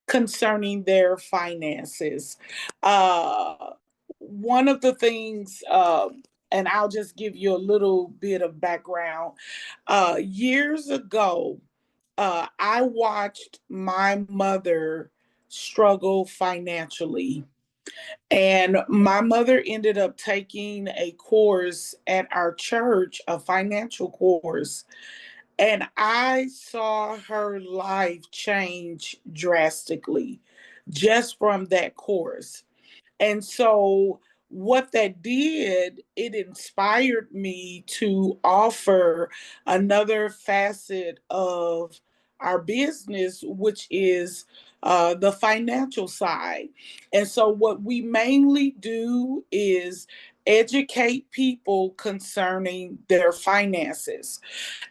concerning their finances. Uh, One of the things, and I'll just give you a little bit of background. Years ago, I watched my mother struggle financially. And my mother ended up taking a course at our church, a financial course. And I saw her life change drastically just from that course. And so, what that did, it inspired me to offer another facet of our business, which is the financial side. And so, what we mainly do is educate people concerning their finances.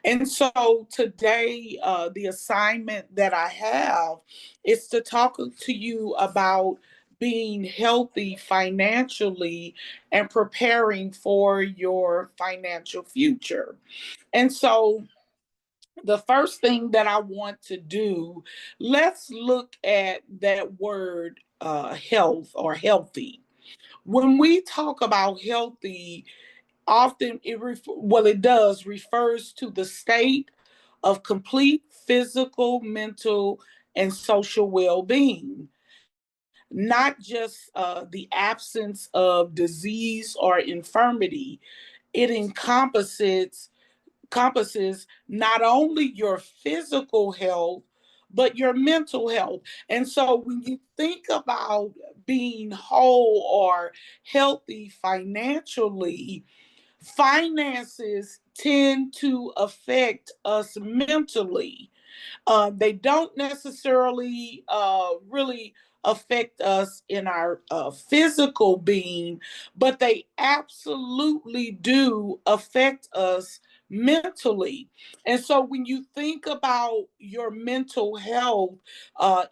And so today, the assignment that I have is to talk to you about being healthy financially and preparing for your financial future. And so, the first thing that I want to do, let's look at that word health or healthy. When we talk about healthy, often it does refers to the state of complete physical, mental, and social well-being, not just the absence of disease or infirmity. It encompasses not only your physical health, but your mental health. And so when you think about being whole or healthy financially, finances tend to affect us mentally. They don't necessarily really affect us in our physical being, but they absolutely do affect us mentally. And so when you think about your mental health,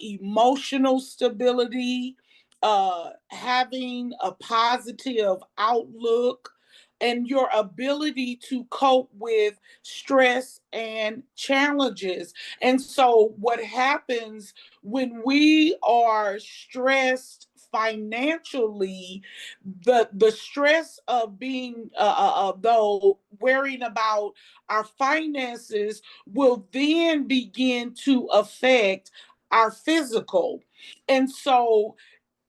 emotional stability, having a positive outlook, and your ability to cope with stress and challenges. And so, what happens when we are stressed financially, the stress of being though worrying about our finances will then begin to affect our physical. And so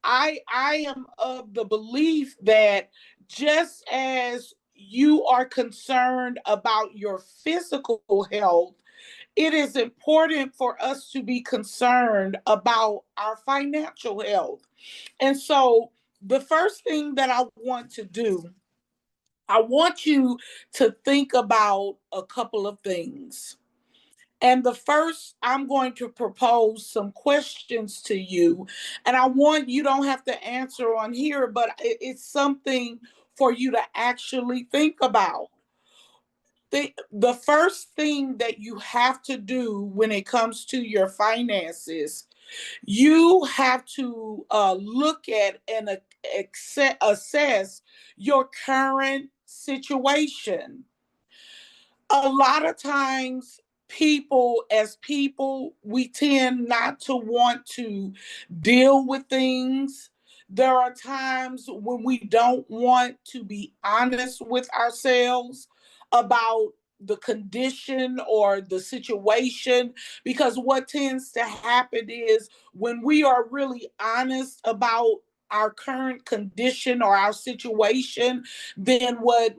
I am of the belief that just as you are concerned about your physical health, it is important for us to be concerned about our financial health. And so, the first thing that I want to do, I want you to think about a couple of things. And the first, I'm going to propose some questions to you. And I want you don't have to answer on here, but it's something for you to actually think about. The first thing that you have to do when it comes to your finances, you have to look at and assess your current situation. A lot of times, as people, we tend not to want to deal with things. There are times when we don't want to be honest with ourselves about the condition or the situation, because what tends to happen is when we are really honest about our current condition or our situation, then what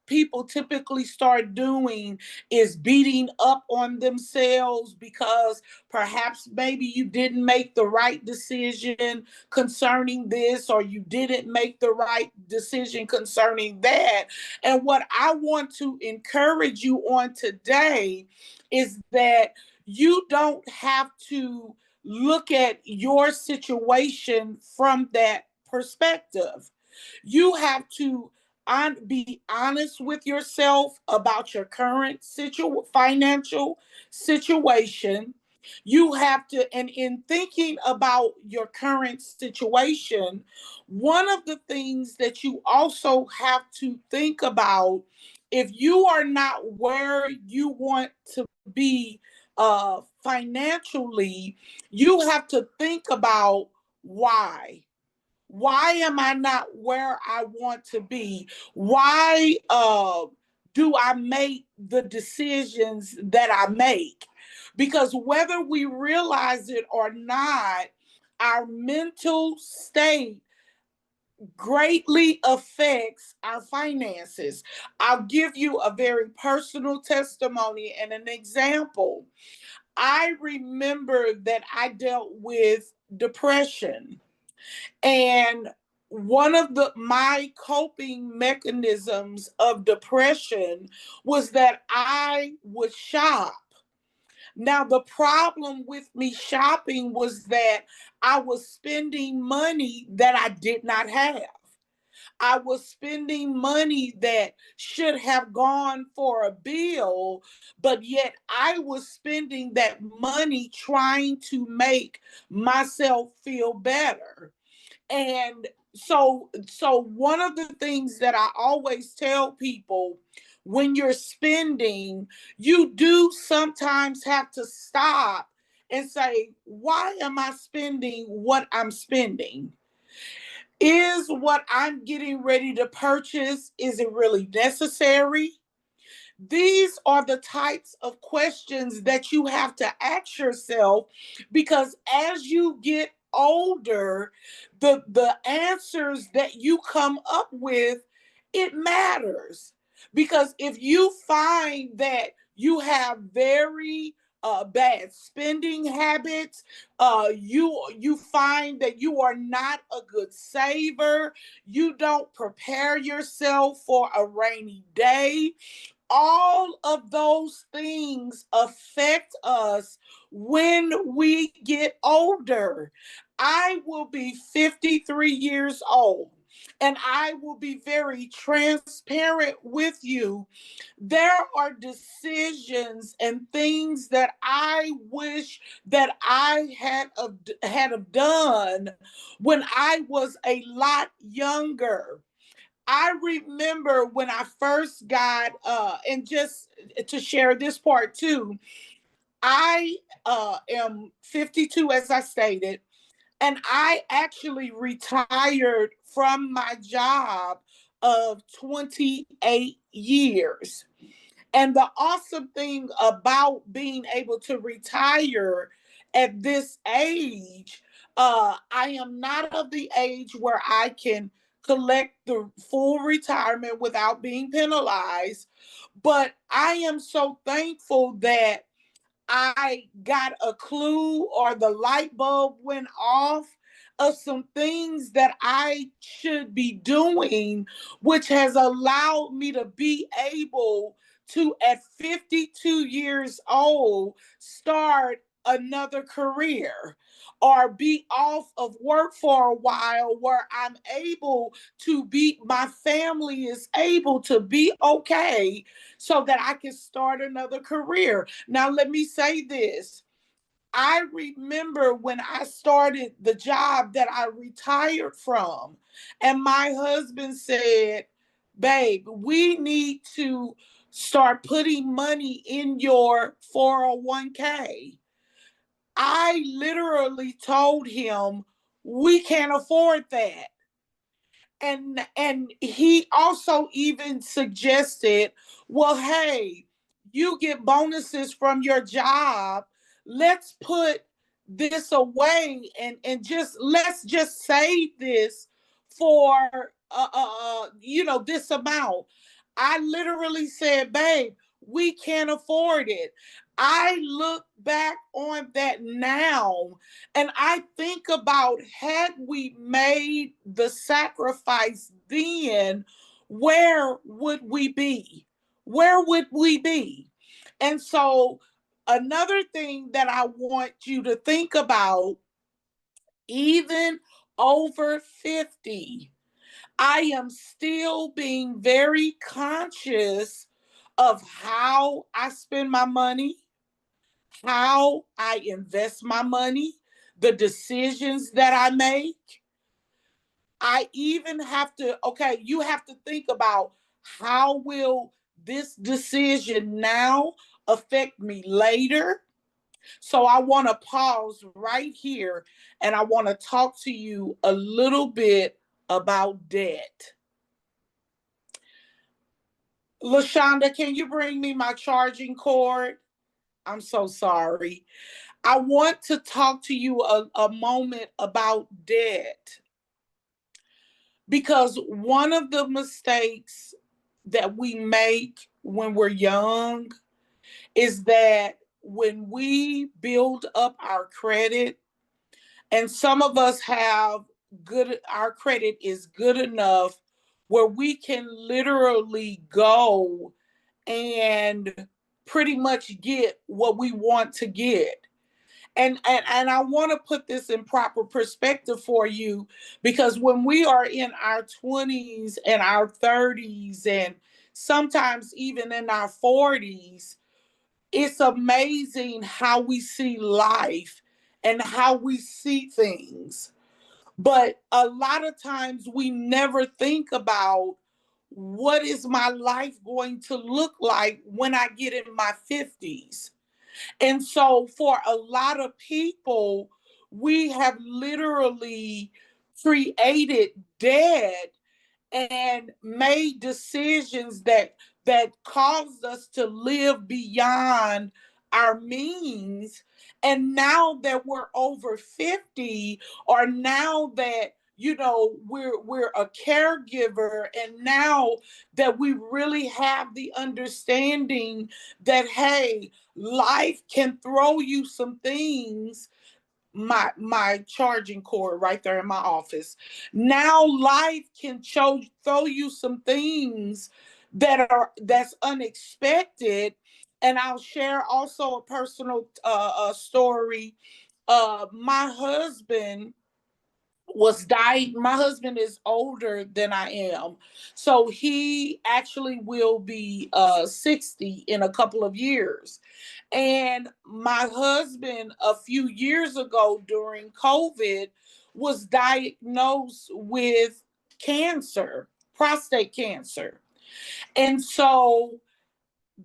people typically start doing is beating up on themselves because perhaps maybe you didn't make the right decision concerning this, or you didn't make the right decision concerning that. And what I want to encourage you on today is that you don't have to look at your situation from that perspective. You have to be honest with yourself about your current financial situation. You have to, and in thinking about your current situation, one of the things that you also have to think about, if you are not where you want to be financially, you have to think about why. Why am I not where I want to be? Why do I make the decisions that I make? Because whether we realize it or not, our mental state greatly affects our finances. I'll give you a very personal testimony and an example. I remember that I dealt with depression, and one of my coping mechanisms of depression was that I would shop. Now, the problem with me shopping was that I was spending money that I did not have. I was spending money that should have gone for a bill, but yet I was spending that money trying to make myself feel better. And so one of the things that I always tell people, when you're spending, you do sometimes have to stop and say, why am I spending what I'm spending? Is what I'm getting ready to purchase, is it really necessary? These are the types of questions that you have to ask yourself, because as you get older, the answers that you come up with, it matters. Because if you find that you have very bad spending habits, you find that you are not a good saver, you don't prepare yourself for a rainy day, all of those things affect us when we get older. I will be 53 years old, and I will be very transparent with you. There are decisions and things that I wish that I had have done when I was a lot younger. I remember when I first got, and just to share this part too, I am 52, as I stated, and I actually retired from my job of 28 years. And the awesome thing about being able to retire at this age, I am not of the age where I can collect the full retirement without being penalized. But I am so thankful that I got a clue, or the light bulb went off, of some things that I should be doing, which has allowed me to be able to, at 52 years old, start another career or be off of work for a while, where I'm able to be, my family is able to be okay, so that I can start another career. Now, let me say this. I remember when I started the job that I retired from, and my husband said, babe, we need to start putting money in your 401k. I literally told him, we can't afford that. And he also even suggested, well, hey, you get bonuses from your job, let's put this away, and just let's just save this for this amount. I literally said, babe, we can't afford it. I look back on that now, and I think about, had we made the sacrifice then, where would we be? Where would we be? And so, another thing that I want you to think about, even over 50, I am still being very conscious of how I spend my money, how I invest my money, the decisions that I make. I even have to, okay, you have to think about, how will this decision now affect me later? So I want to pause right here and I want to talk to you a little bit about debt. LaShonda, can you bring me my charging cord? I'm so sorry. I want to talk to you a moment about debt because one of the mistakes that we make when we're young is that when we build up our credit, and some of us have our credit is good enough where we can literally go and pretty much get what we want to get. And I want to put this in proper perspective for you because when we are in our 20s and our 30s and sometimes even in our 40s, it's amazing how we see life and how we see things. But a lot of times we never think about what is my life going to look like when I get in my 50s. And so for a lot of people, we have literally created debt and made decisions that caused us to live beyond our means. And now that we're over 50, or now that we're a caregiver, and now that we really have the understanding that, hey, life can throw you some things. My charging cord right there in my office. Now life can throw you some things that's unexpected. And I'll share also a personal story. My husband was died. My husband is older than I am. So he actually will be 60 in a couple of years. And my husband, a few years ago during COVID, was diagnosed with cancer, prostate cancer. And so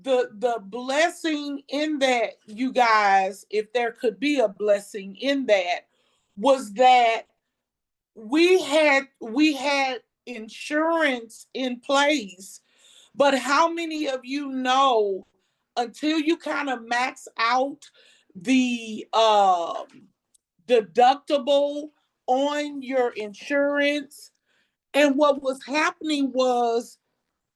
the blessing in that, you guys, if there could be a blessing in that, was that we had insurance in place. But how many of you know, until you kind of max out the deductible on your insurance? And what was happening was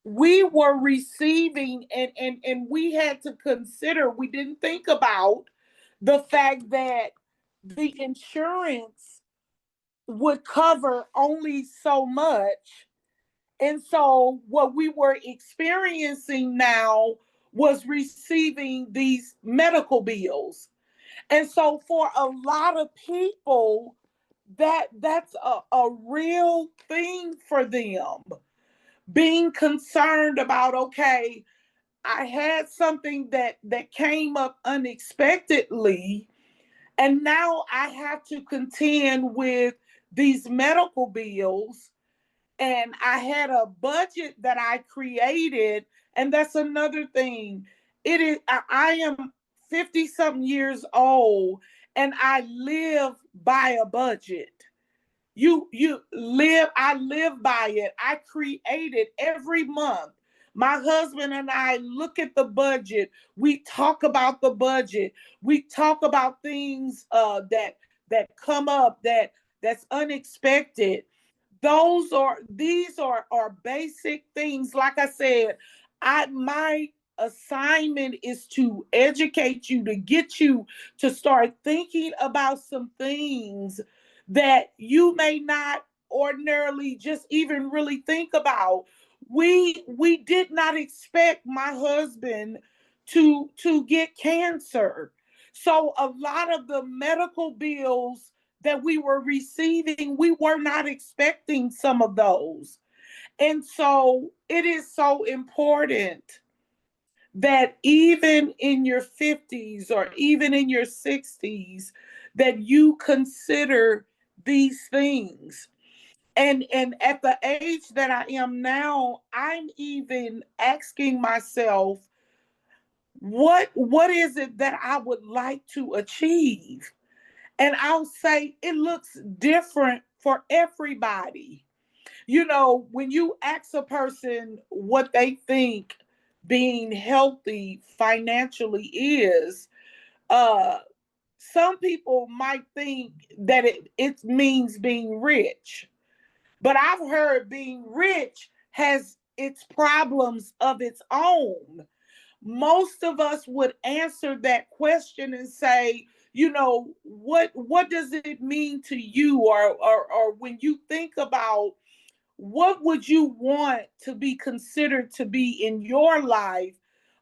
we were receiving, and we had to consider, we didn't think about the fact that the insurance would cover only so much. And so what we were experiencing now was receiving these medical bills. And so for a lot of people, that's a real thing for them. Being concerned about, okay, I had something that came up unexpectedly, and now I have to contend with these medical bills. And I had a budget that I created. And that's another thing. I am 50 something years old and I live by a budget. I live by it. I create it every month. My husband and I look at the budget. We talk about the budget. We talk about things that come up that's unexpected. These are basic things. Like I said, my assignment is to educate you, to get you to start thinking about some things that you may not ordinarily just even really think about. We did not expect my husband to get cancer. So a lot of the medical bills that we were receiving, we were not expecting some of those. And so it is so important that even in your 50s or even in your 60s, that you consider these things. And at the age that I am now, I'm even asking myself, what is it that I would like to achieve? And I'll say it looks different for everybody. You know, when you ask a person what they think being healthy financially is, uh, some people might think that it means being rich. But I've heard being rich has its problems of its own. Most of us would answer that question and say, you know, what does it mean to you, or when you think about what would you want to be considered to be in your life,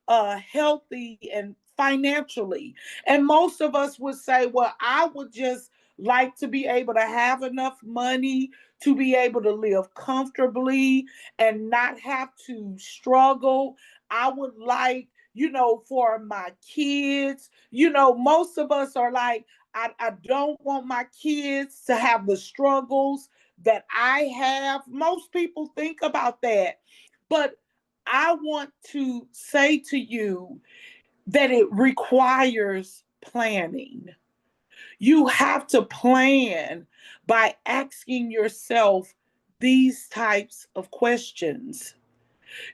healthy and financially? And most of us would say, well, I would just like to be able to have enough money to be able to live comfortably and not have to struggle. I would like, you know, for my kids, you know, most of us are like, I don't want my kids to have the struggles that I have. Most people think about that. But I want to say to you that it requires planning. You have to plan by asking yourself these types of questions.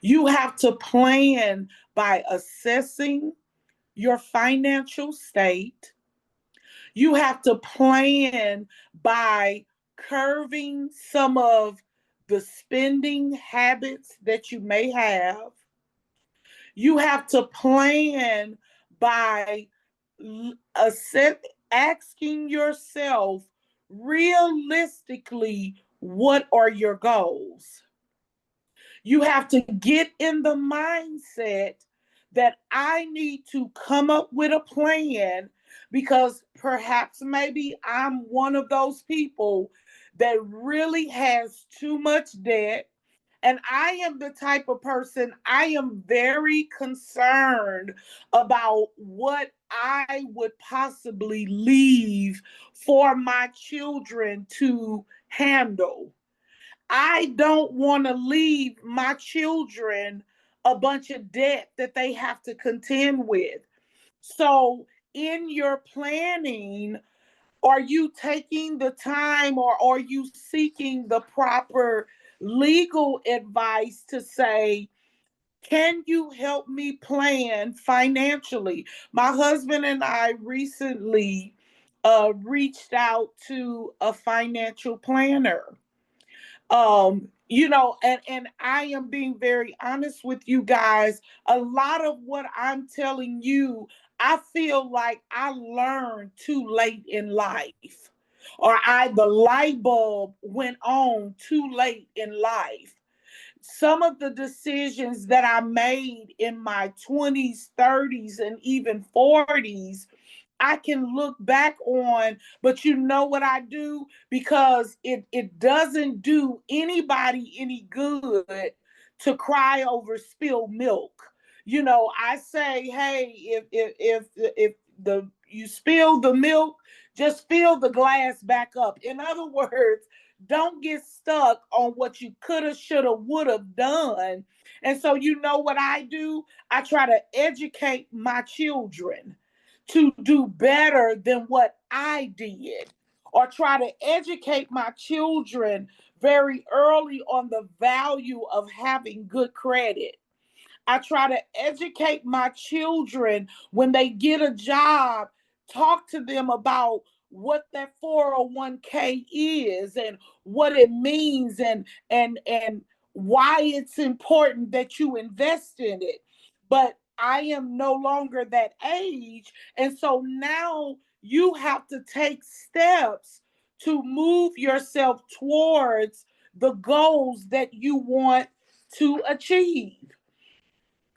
You have to plan by assessing your financial state. You have to plan by curving some of the spending habits that you may have. You have to plan by asking yourself realistically, what are your goals? You have to get in the mindset that I need to come up with a plan, because perhaps maybe I'm one of those people that really has too much debt. And I am the type of person, I am very concerned about what I would possibly leave for my children to handle. I don't want to leave my children a bunch of debt that they have to contend with. So, in your planning, are you taking the time, or are you seeking the proper legal advice to say, can you help me plan financially? My husband and I recently reached out to a financial planner. You know, and I am being very honest with you guys. A lot of what I'm telling you, I feel like I learned too late in life, or the light bulb went on too late in life. Some of the decisions that I made in my 20s, 30s, and even 40s, I can look back on. But you know what I do? Because it doesn't do anybody any good to cry over spilled milk. You know, I say, hey, if the you spill the milk, just fill the glass back up. In other words, don't get stuck on what you coulda, shoulda, woulda done. And so, you know what I do? I try to educate my children to do better than what I did, or try to educate my children very early on the value of having good credit. I try to educate my children when they get a job, talk to them about what that 401k is and what it means, and why it's important that you invest in it. But I am no longer that age, and so now you have to take steps to move yourself towards the goals that you want to achieve.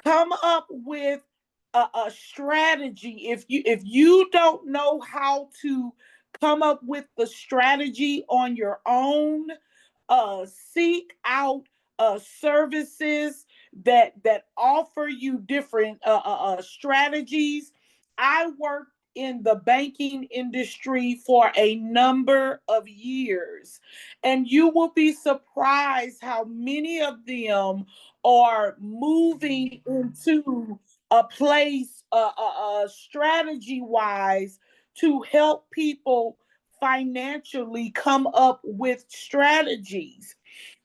Come up with a strategy. If you don't know how to come up with the strategy on your own, seek out services that offer you different strategies. I worked in the banking industry for a number of years, and you will be surprised how many of them are moving into a place, strategy wise, to help people financially come up with strategies.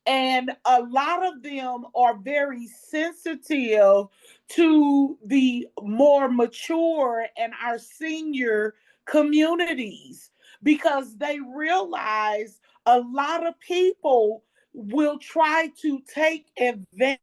And a lot of them are very sensitive to the more mature and our senior communities, because they realize a lot of people will try to take advantage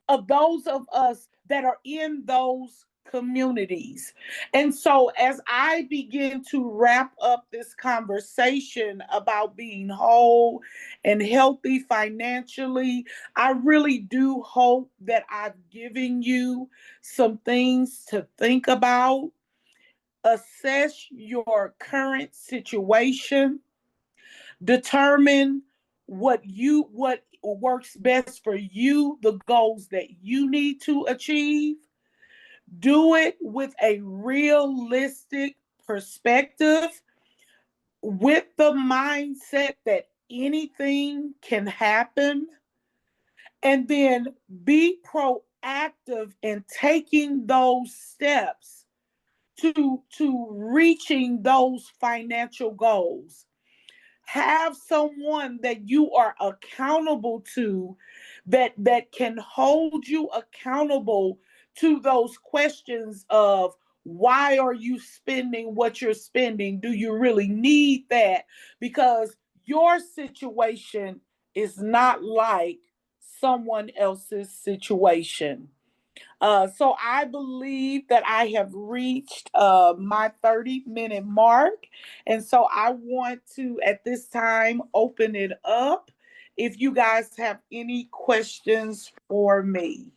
of those of us that are in those communities. And so, as I begin to wrap up this conversation about being whole and healthy financially, I really do hope that I've given you some things to think about. Assess your current situation, determine what works best for you, the goals that you need to achieve. Do it with a realistic perspective, with the mindset that anything can happen, and then be proactive in taking those steps to reaching those financial goals. Have someone that you are accountable to, that can hold you accountable to those questions of, why are you spending what you're spending? Do you really need that? Because your situation is not like someone else's situation. So I believe that I have reached my 30-minute mark. And so I want to, at this time, open it up if you guys have any questions for me.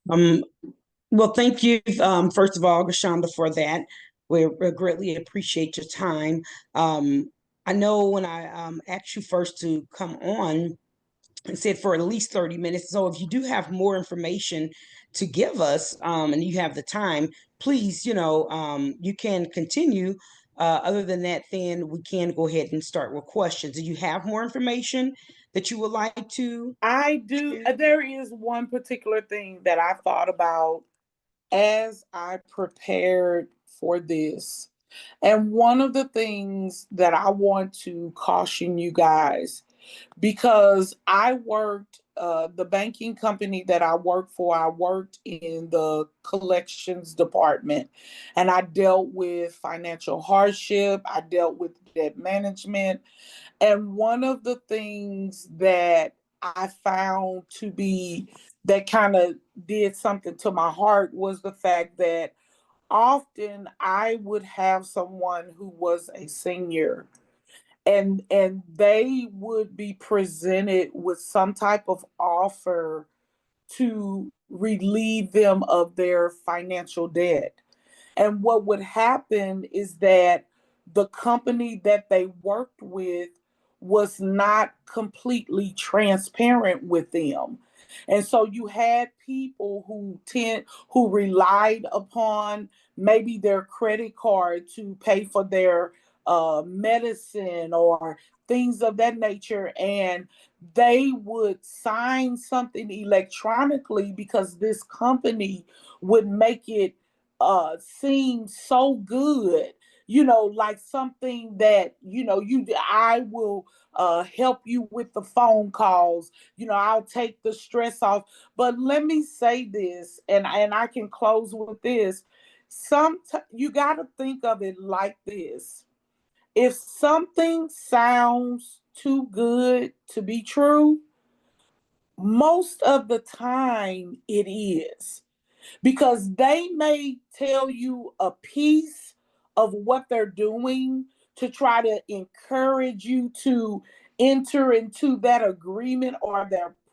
Um, well, thank you, first of all, Gashonda, for that. We greatly appreciate your time. I know when I asked you first to come on, and said for at least 30 minutes. So if you do have more information to give us, and you have the time, please, you can continue. Other than that, then we can go ahead and start with questions. Do you have more information that you would like to I do. share? There is one particular thing that I thought about as I prepared for this. And one of the things that I want to caution you guys, because I worked, the banking company that I worked for, I worked in the collections department, and I dealt with financial hardship, I dealt with debt management. And one of the things that I found to be, that kind of did something to my heart, was the fact that often I would have someone who was a senior, and they would be presented with some type of offer to relieve them of their financial debt. And what would happen is that the company that they worked with was not completely transparent with them. And so you had people who relied upon maybe their credit card to pay for their medicine or things of that nature, and they would sign something electronically because this company would make it seem so good, like something that, I will help you with the phone calls, I'll take the stress off. But let me say this, and I can close with this. You got to think of it like this: if something sounds too good to be true, most of the time it is, because they may tell you a piece of what they're doing to try to encourage you to enter into that agreement or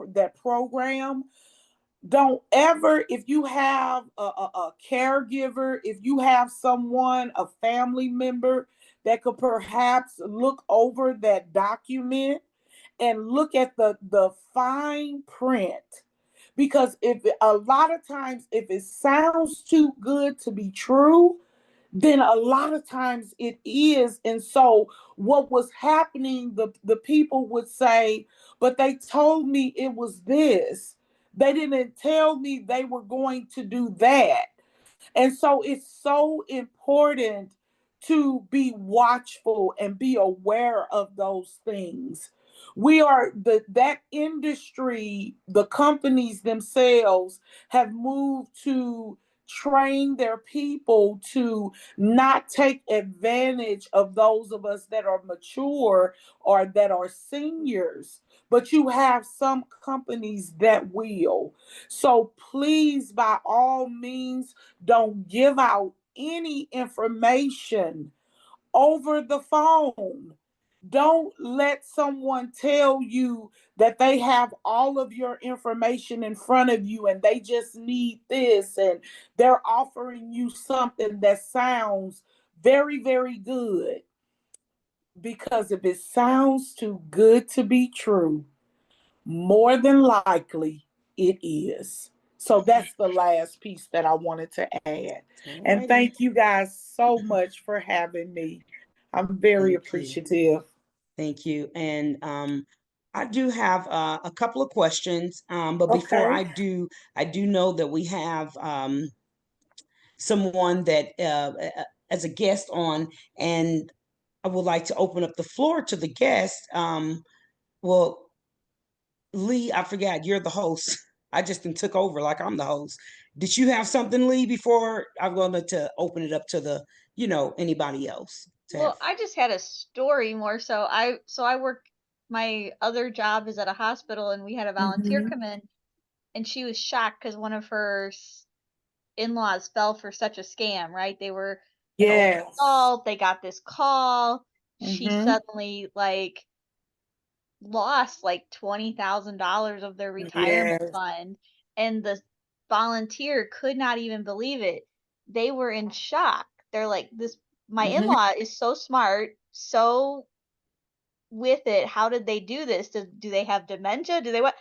that program. Don't ever, if you have a caregiver, if you have someone, a family member that could perhaps look over that document and look at the fine print, because if a lot of times, if it sounds too good to be true, then a lot of times it is. And so what was happening, the people would say, but they told me it was this. They didn't tell me they were going to do that. And so it's so important to be watchful and be aware of those things. We are that industry, the companies themselves have moved to train their people to not take advantage of those of us that are mature or that are seniors. But you have some companies that will. So please, by all means, don't give out any information over the phone. Don't let someone tell you that they have all of your information in front of you and they just need this, and they're offering you something that sounds very, very good. Because if it sounds too good to be true, more than likely it is. So that's the last piece that I wanted to add. All And righty. thank you guys so much for having me. I'm very Thank you. appreciative. Thank you. And I do have a couple of questions, but before Okay. I do know that we have someone that as a guest on, and I would like to open up the floor to the guest. Well, Lee, I forgot you're the host. I just been took over like I'm the host. Did you have something, Lee, before I'm going to open it up to the, anybody else to have? Well, I just had a story more so. I work, my other job is at a hospital, and we had a volunteer Mm-hmm. come in, and she was shocked because one of her in-laws fell for such a scam, right? They were an older Yes. adult, they got this call. She Mm-hmm. suddenly like lost like $20,000 of their retirement Yes. fund, and the volunteer could not even believe it. They were in shock. They're like, this, my Mm-hmm. in-law is so smart, so with it. How did they do this? Do they have dementia? Do they what?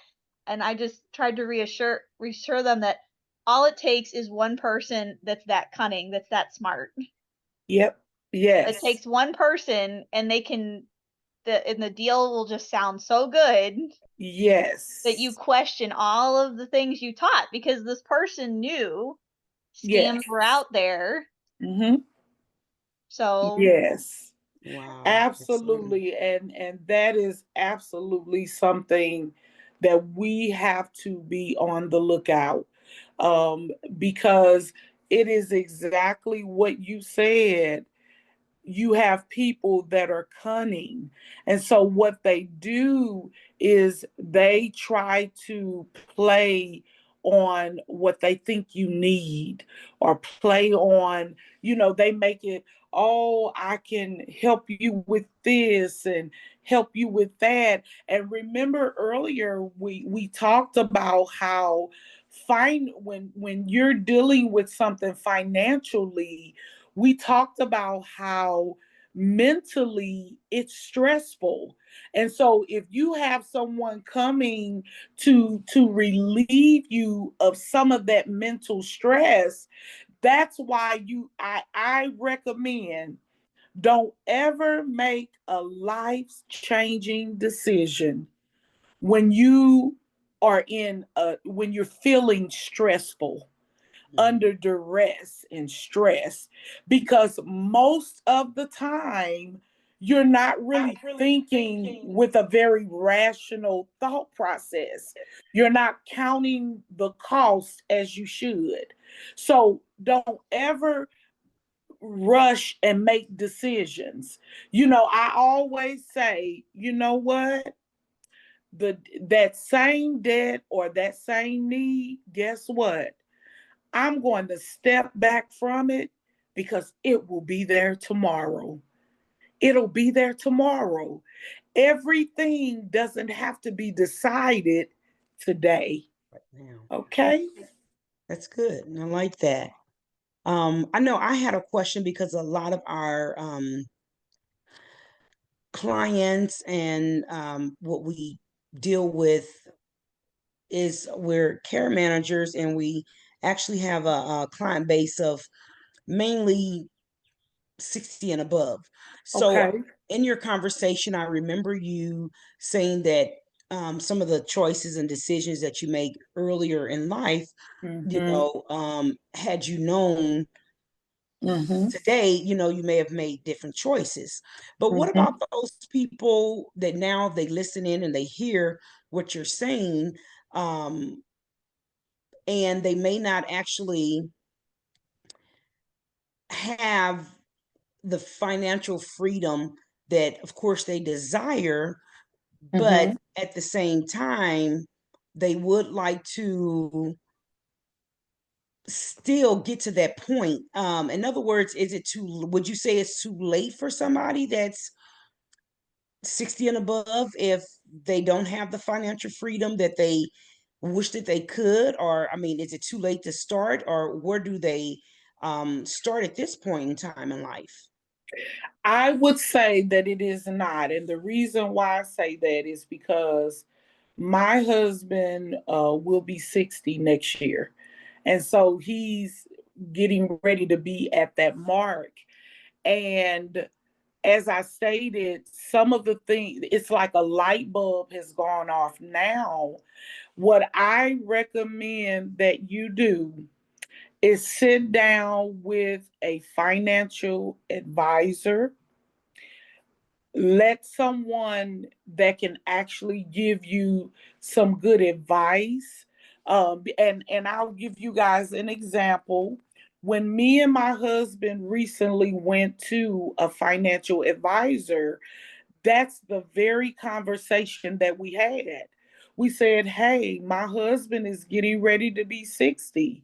And I just tried to reassure them that all it takes is one person that's that cunning, that's that smart. Yep. It Yes. takes one person, and they can, the deal will just sound so good that you Yes. question all of the things you taught, because this person knew Yes. scams were out there. Mm-hmm. So Yes. Wow, excellent. Absolutely. And that is absolutely something that we have to be on the lookout. Because it is exactly what you said. You have people that are cunning. And so what they do is they try to play on what they think you need, or play on, they make it, oh, I can help you with this and help you with that. And remember earlier we talked about how fine when you're dealing with something financially, we talked about how mentally it's stressful. And so if you have someone coming to relieve you of some of that mental stress, that's why I recommend, don't ever make a life changing decision when you are when you're feeling stressful, Mhm. under duress and stress, because most of the time you're not really thinking with a very rational thought process. You're not counting the cost as you should. So don't ever rush and make decisions. I always say, you know what? That same debt or that same need, guess what? I'm going to step back from it because it will be there tomorrow. It'll be there tomorrow. Everything doesn't have to be decided today. Right now. Okay? That's good. And I like that. I know I had a question because a lot of our clients and what we deal with is we're care managers, and we actually have a client base of mainly 60 and above. So Okay. in your conversation, I remember you saying that some of the choices and decisions that you make earlier in life, Mm-hmm. had you known Mm-hmm. today, you may have made different choices. But what Mm-hmm. about those people that now they listen in and they hear what you're saying, um, and they may not actually have the financial freedom that, of course, they desire, but Mm-hmm. at the same time, they would like to still get to that point. In other words, would you say it's too late for somebody that's 60 and above if they don't have the financial freedom that they wish that they could? Or, I mean, is it too late to start, or where do they start at this point in time in life? I would say that it is not. And the reason why I say that is because my husband will be 60 next year. And so he's getting ready to be at that mark. And as I stated, some of the things, it's like a light bulb has gone off now. What I recommend that you do is sit down with a financial advisor. Let someone that can actually give you some good advice. And I'll give you guys an example. When me and my husband recently went to a financial advisor, that's the very conversation that we had. We said, hey, my husband is getting ready to be 60.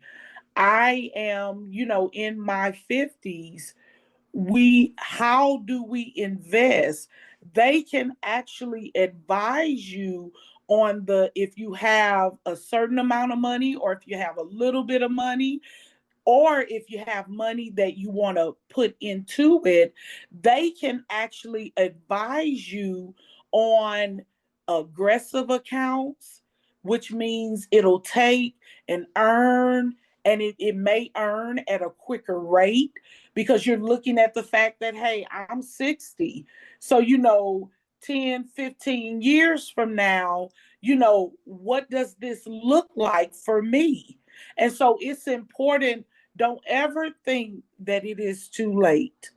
I am, in my 50s. How do we invest? They can actually advise you on the if you have a certain amount of money or if you have a little bit of money, or if you have money that you want to put into it, they can actually advise you on aggressive accounts, which means it'll take and earn, and it may earn at a quicker rate because you're looking at the fact that, hey, I'm 60. So, 10, 15 years from now, what does this look like for me? And so it's important. Don't ever think that it is too late,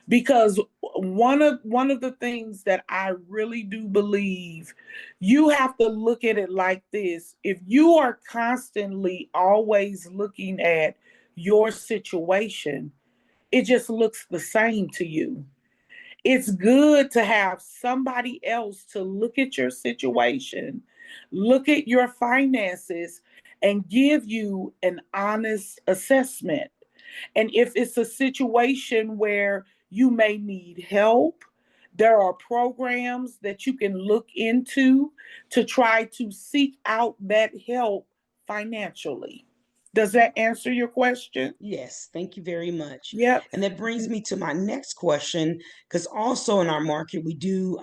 because one of the things that I really do believe, you have to look at it like this. If you are constantly always looking at your situation, it just looks the same to you. It's good to have somebody else to look at your situation, look at your finances, and give you an honest assessment. And if it's a situation where you may need help, there are programs that you can look into to try to seek out that help financially. Does that answer your question? Yes, thank you very much. Yep. And that brings me to my next question, because also in our market, we do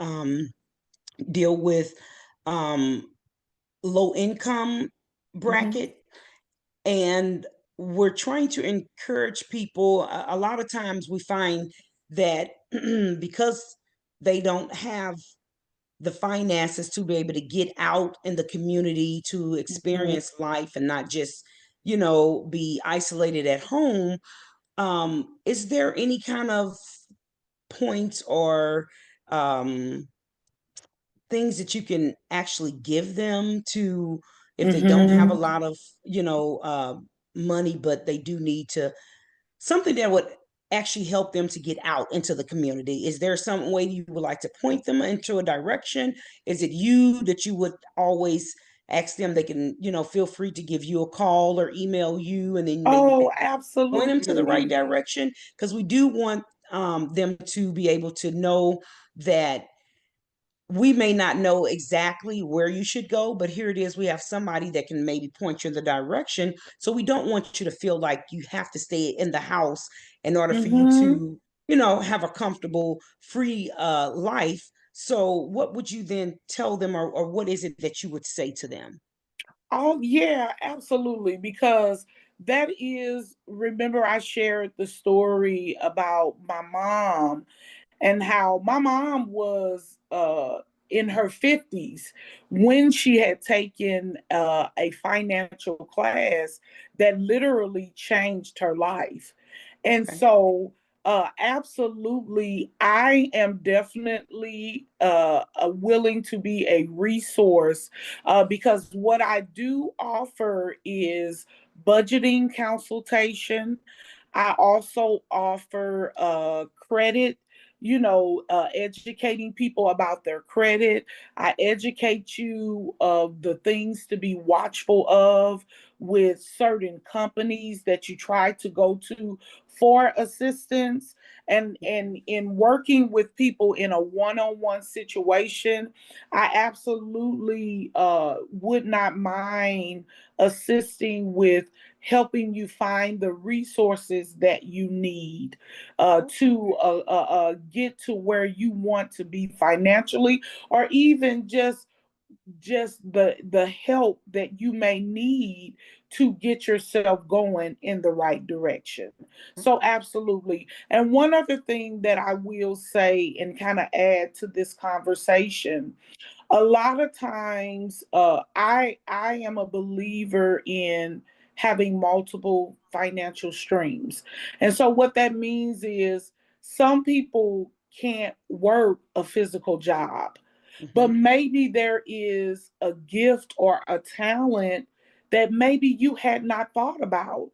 deal with um, low income Mm-hmm. bracket, and we're trying to encourage people. A lot of times we find that because they don't have the finances to be able to get out in the community to Mm-hmm. experience life and not just, be isolated at home. Is there any kind of points or um, things that you can actually give them to, if they don't have a Mm-hmm. lot of, money, but they do need to, something that would actually help them to get out into the community? Is there some way you would like to point them into a direction? Is it you that you would always ask them? They can, feel free to give you a call or email you, and then maybe Oh, point them to the right absolutely. direction, because we do want them to be able to know that we may not know exactly where you should go, but here it is. We have somebody that can maybe point you in the direction. So we don't want you to feel like you have to stay in the house in order for you Mm-hmm. to, have a comfortable, free life. So what would you then tell them, or what is it that you would say to them? Oh, yeah, absolutely. Because That is, remember I shared the story about my mom and how my mom was in her 50s when she had taken a financial class that literally changed her life. And Okay. so, absolutely, I am definitely willing to be a resource because what I do offer is budgeting consultation. I also offer credit, educating people about their credit. I educate you of the things to be watchful of with certain companies that you try to go to for assistance. And in working with people in a one-on-one situation, I absolutely would not mind assisting with helping you find the resources that you need to get to where you want to be financially, or even just the help that you may need to get yourself going in the right direction. So absolutely. And one other thing that I will say and kind of add to this conversation, a lot of times I am a believer in having multiple financial streams. And so what that means is some people can't work a physical job, but Mhm. maybe there is a gift or a talent that maybe you had not thought about.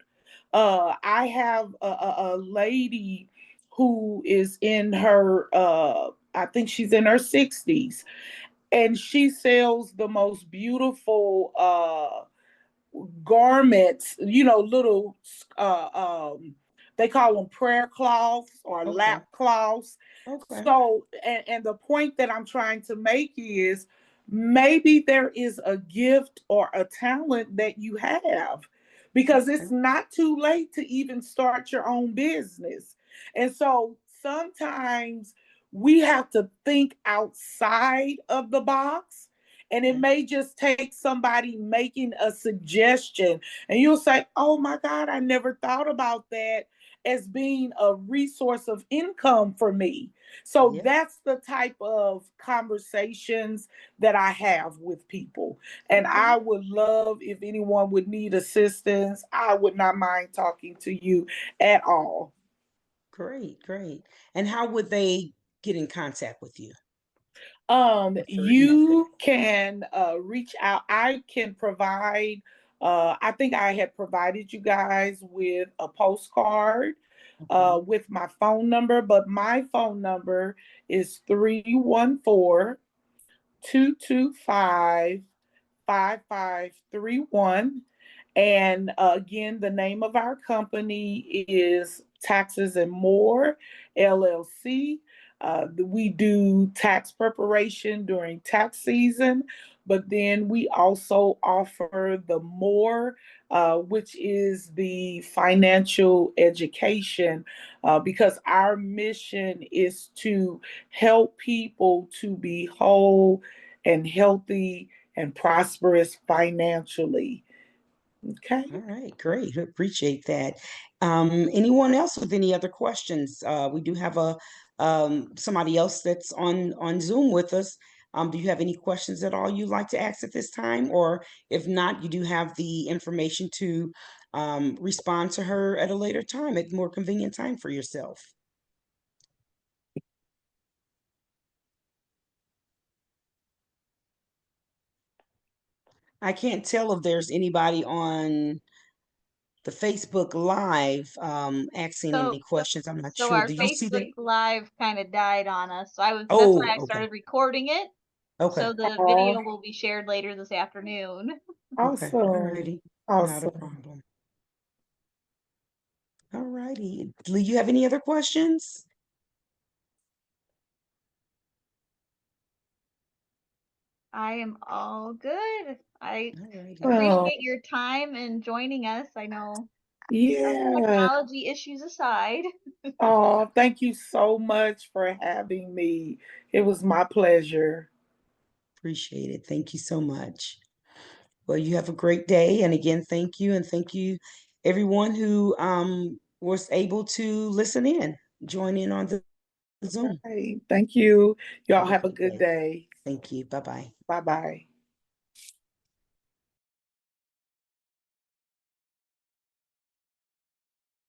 I have a lady who is in her I think she's in her 60s, and she sells the most beautiful garments, little they call them prayer cloths or Okay. lap cloths. Okay. So, and the point that I'm trying to make is maybe there is a gift or a talent that you have, because it's Okay. not too late to even start your own business. And so sometimes we have to think outside of the box, and it Okay. may just take somebody making a suggestion. And you'll say, oh my God, I never thought about that as being a resource of income for me. So Yeah. that's the type of conversations that I have with people. And Okay. I would love if anyone would need assistance. I would not mind talking to you at all. Great. Great. And how would they get in contact with you? Preferred method. You can reach out. I can provide, I think I had provided you guys with a postcard Okay. with my phone number, but my phone number is 314-225 5531. And again, the name of our company is Taxes and More LLC. We do tax preparation during tax season, but then we also offer the more, which is the financial education, because our mission is to help people to be whole and healthy and prosperous financially. Okay. All right, great. Appreciate that. Anyone else with any other questions? We do have a somebody else that's on Zoom with us. Do you have any questions at all you'd like to ask at this time? Or if not, you do have the information to respond to her at a later time, at more convenient time for yourself. I can't tell if there's anybody on the Facebook Live asking any So questions. I'm not so sure. our Do you see Facebook that? Live kind of died on us. So that's why Oh, I okay. started recording it. Okay. So the Oh, video will be shared later this afternoon. Okay. All awesome. righty. Not a Awesome. problem. All righty. Lee, you have any other questions? I am all good. I All righty. Oh, appreciate your time and joining us. I know yeah. technology issues aside. Oh, thank you so much for having me. It was my pleasure. Appreciate it. Thank you so much. Well, you have a great day. And again, thank you. And thank you everyone who was able to listen in, join in on the Zoom. Right. Thank you. Y'all Have a have a good good day. day. Thank you. Bye-bye. Bye bye.